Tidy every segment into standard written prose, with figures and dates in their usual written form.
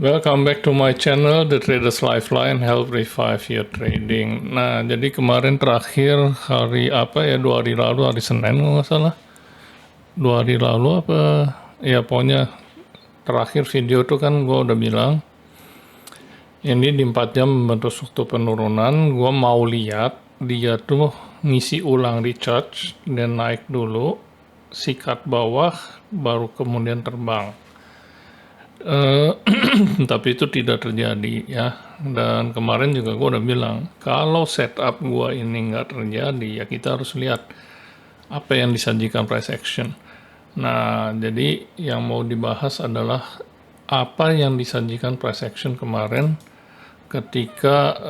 Welcome back to my channel, The Traders Lifeline, Help Revive Your Trading. Nah, jadi kemarin terakhir hari apa ya, 2 hari lalu, hari Senin kalau nggak salah. 2 hari lalu apa, ya pokoknya terakhir video tuh kan gue udah bilang, ini di 4 jam membentuk struktur penurunan, gue mau lihat dia tuh ngisi ulang recharge, dan naik dulu, sikat bawah, baru kemudian terbang. Tapi itu tidak terjadi ya, dan kemarin juga gue udah bilang kalau setup gue ini nggak terjadi ya kita harus lihat apa yang disajikan price action. Nah, jadi yang mau dibahas adalah apa yang disajikan price action kemarin ketika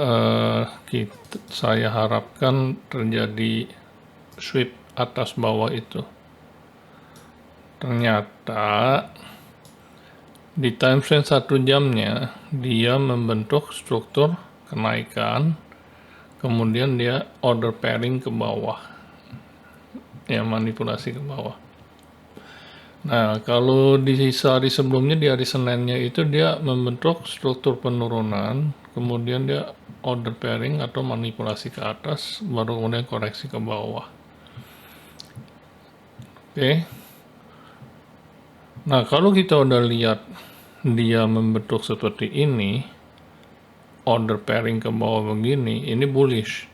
saya harapkan terjadi sweep atas bawah itu. Ternyata di time frame 1 jamnya, dia membentuk struktur kenaikan, kemudian dia order pairing ke bawah, ya manipulasi ke bawah. Nah, kalau di hari sebelumnya, di hari Seninnya itu dia membentuk struktur penurunan, kemudian dia order pairing atau manipulasi ke atas, baru kemudian koreksi ke bawah. Oke. Nah, kalau kita udah lihat dia membentuk seperti ini, order pairing ke bawah begini, ini bullish.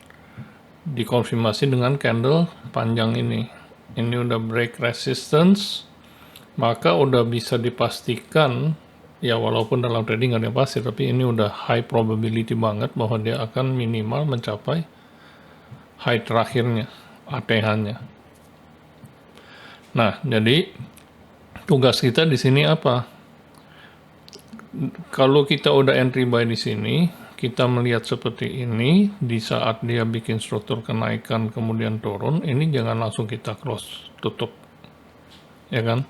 Dikonfirmasi dengan candle panjang ini. Ini udah break resistance, maka udah bisa dipastikan, ya walaupun dalam trading nggak ada yang pasti, tapi ini udah high probability banget bahwa dia akan minimal mencapai high terakhirnya, ATH-nya. Nah, jadi tugas kita di sini apa? Kalau kita udah entry buy di sini, kita melihat seperti ini, di saat dia bikin struktur kenaikan kemudian turun, ini jangan langsung kita close, tutup. Ya kan?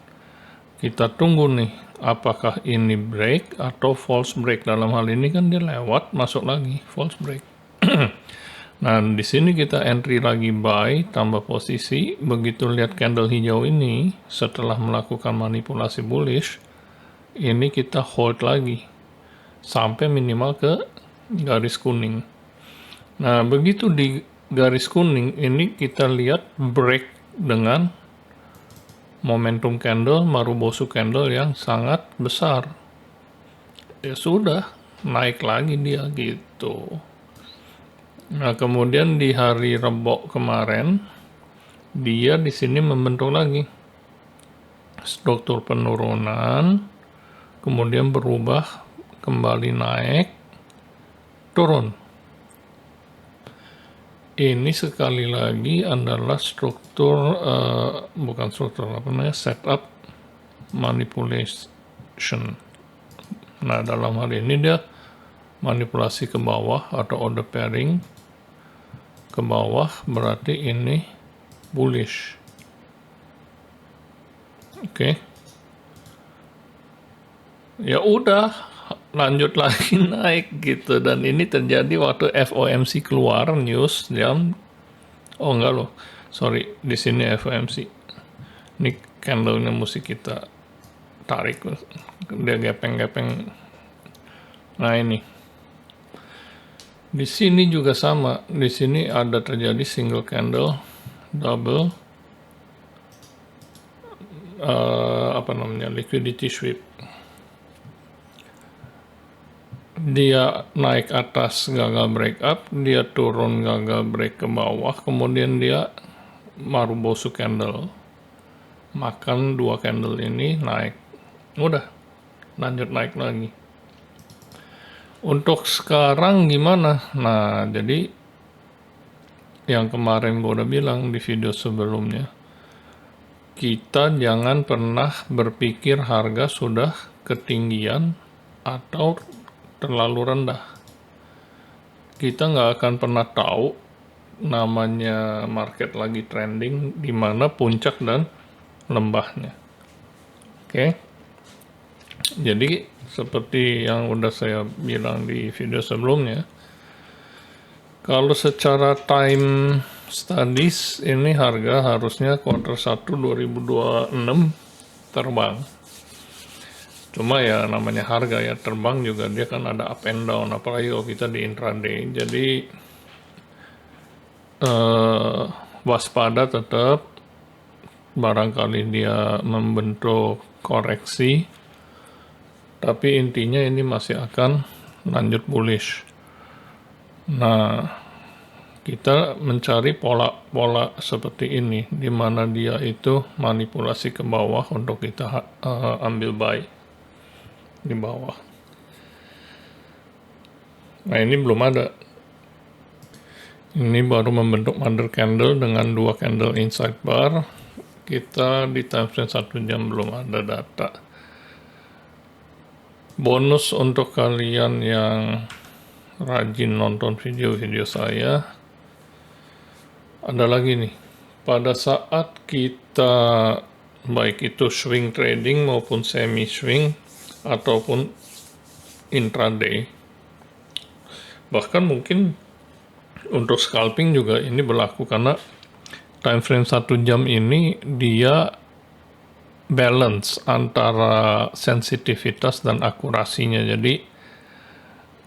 Kita tunggu nih, apakah ini break atau false break. Dalam hal ini kan dia lewat, masuk lagi, false break. Nah, di sini kita entry lagi buy, tambah posisi, begitu lihat candle hijau ini, setelah melakukan manipulasi bullish, ini kita hold lagi sampai minimal ke garis kuning. Nah, begitu di garis kuning ini kita lihat break dengan momentum candle, Marubozu candle yang sangat besar. Ya sudah, naik lagi dia gitu. Nah, kemudian di hari Rebo kemarin dia di sini membentuk lagi struktur penurunan, kemudian berubah, kembali naik, turun. Ini sekali lagi adalah struktur, bukan struktur, apa namanya, setup manipulation. Nah, dalam hal ini dia manipulasi ke bawah atau order pairing ke bawah, berarti ini bullish. Oke. Ya udah, lanjut lagi naik gitu, dan ini terjadi waktu FOMC keluar news jam, oh enggak loh, sorry, di sini FOMC, ini candlenya mesti kita tarik, dia gepeng-gepeng. Nah, ini di sini juga sama, di sini ada terjadi single candle, double, apa namanya, liquidity sweep. Dia naik atas gagal break up, dia turun gagal break ke bawah, kemudian dia Marubozu candle, makan 2 candle ini naik, udah lanjut naik lagi. Untuk sekarang gimana? Nah, jadi yang kemarin gue udah bilang di video sebelumnya, kita jangan pernah berpikir harga sudah ketinggian atau terlalu rendah. Kita nggak akan pernah tahu, namanya market lagi trending, di mana puncak dan lembahnya. Oke. Jadi seperti yang udah saya bilang di video sebelumnya, kalau secara time studies ini harga harusnya kuartal 1 2026 terbang. Cuma ya namanya harga ya, terbang juga dia kan ada up and down, apalagi kalau kita di intraday. Jadi waspada tetap, barangkali dia membentuk koreksi, tapi intinya ini masih akan lanjut bullish. Nah, kita mencari pola-pola seperti ini, di mana dia itu manipulasi ke bawah untuk kita ambil buy di bawah. Nah, ini belum ada. Ini baru membentuk mother candle dengan 2 candle inside bar. Kita di time frame 1 jam belum ada data. Bonus untuk kalian yang rajin nonton video-video saya, ada lagi nih, pada saat kita baik itu swing trading maupun semi swing ataupun intraday, bahkan mungkin untuk scalping juga ini berlaku, karena time frame 1 jam ini dia balance antara sensitivitas dan akurasinya. Jadi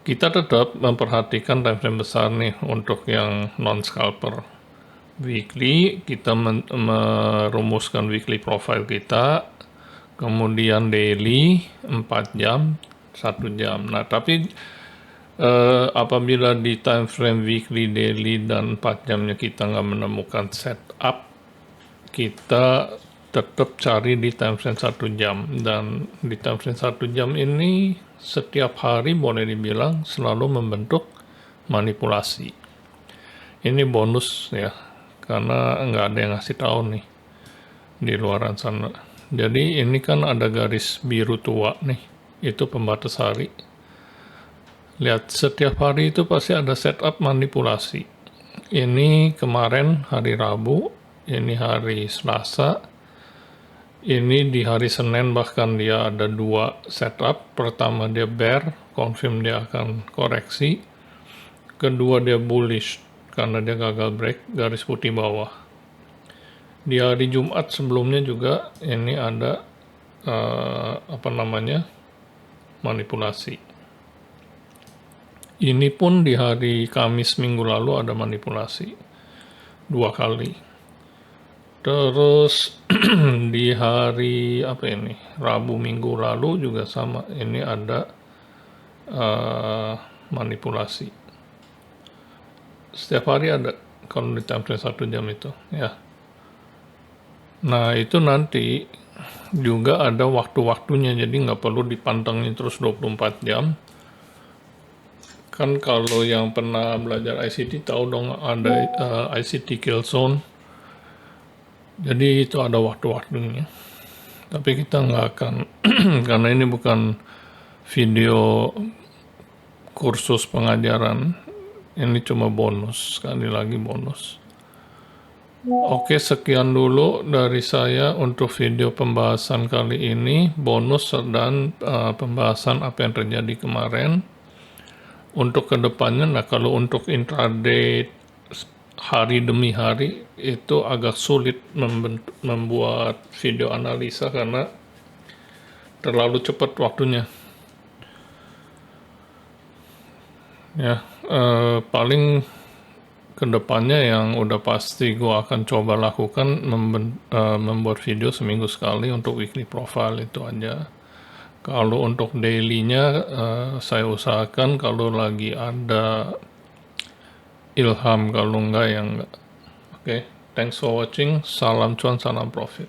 kita tetap memperhatikan time frame besar nih untuk yang non scalper. Weekly kita merumuskan weekly profile kita, kemudian daily 4 jam, 1 jam. Nah, tapi apabila di time frame weekly, daily, dan 4 jamnya kita nggak menemukan setup, kita tetap cari di time frame 1 jam. Dan di time frame 1 jam ini setiap hari boleh dibilang selalu membentuk manipulasi. Ini bonus ya, karena nggak ada yang ngasih tahu nih di luaran sana. Jadi ini kan ada garis biru tua nih, itu pembatas hari. Lihat, setiap hari itu pasti ada setup manipulasi. Ini kemarin hari Rabu, ini hari Selasa, ini di hari Senin bahkan dia ada 2 setup. Pertama dia bear, confirm dia akan koreksi. Kedua dia bullish, karena dia gagal break garis putih bawah. Di hari Jumat sebelumnya juga ini ada manipulasi. Ini pun di hari Kamis minggu lalu ada manipulasi 2 kali. Terus di hari Rabu minggu lalu juga sama, ini ada manipulasi. Setiap hari ada kalau di time frame 1 jam itu ya. Nah, itu nanti juga ada waktu-waktunya, jadi nggak perlu dipantengin terus 24 jam. Kan kalau yang pernah belajar ICT tahu dong ada ICT kill zone. Jadi itu ada waktu-waktunya. Tapi kita nggak akan, karena ini bukan video kursus pengajaran, ini cuma bonus, sekali lagi bonus. Oke, sekian dulu dari saya untuk video pembahasan kali ini, bonus dan pembahasan apa yang terjadi kemarin. Untuk kedepannya, nah kalau untuk intraday hari demi hari itu agak sulit membuat video analisa karena terlalu cepat waktunya. Ya, paling kedepannya yang udah pasti gue akan coba lakukan membuat video seminggu sekali untuk weekly profile, itu aja. Kalau untuk daily-nya saya usahakan kalau lagi ada ilham, kalau enggak ya enggak. Oke, thanks for watching. Salam cuan, salam profit.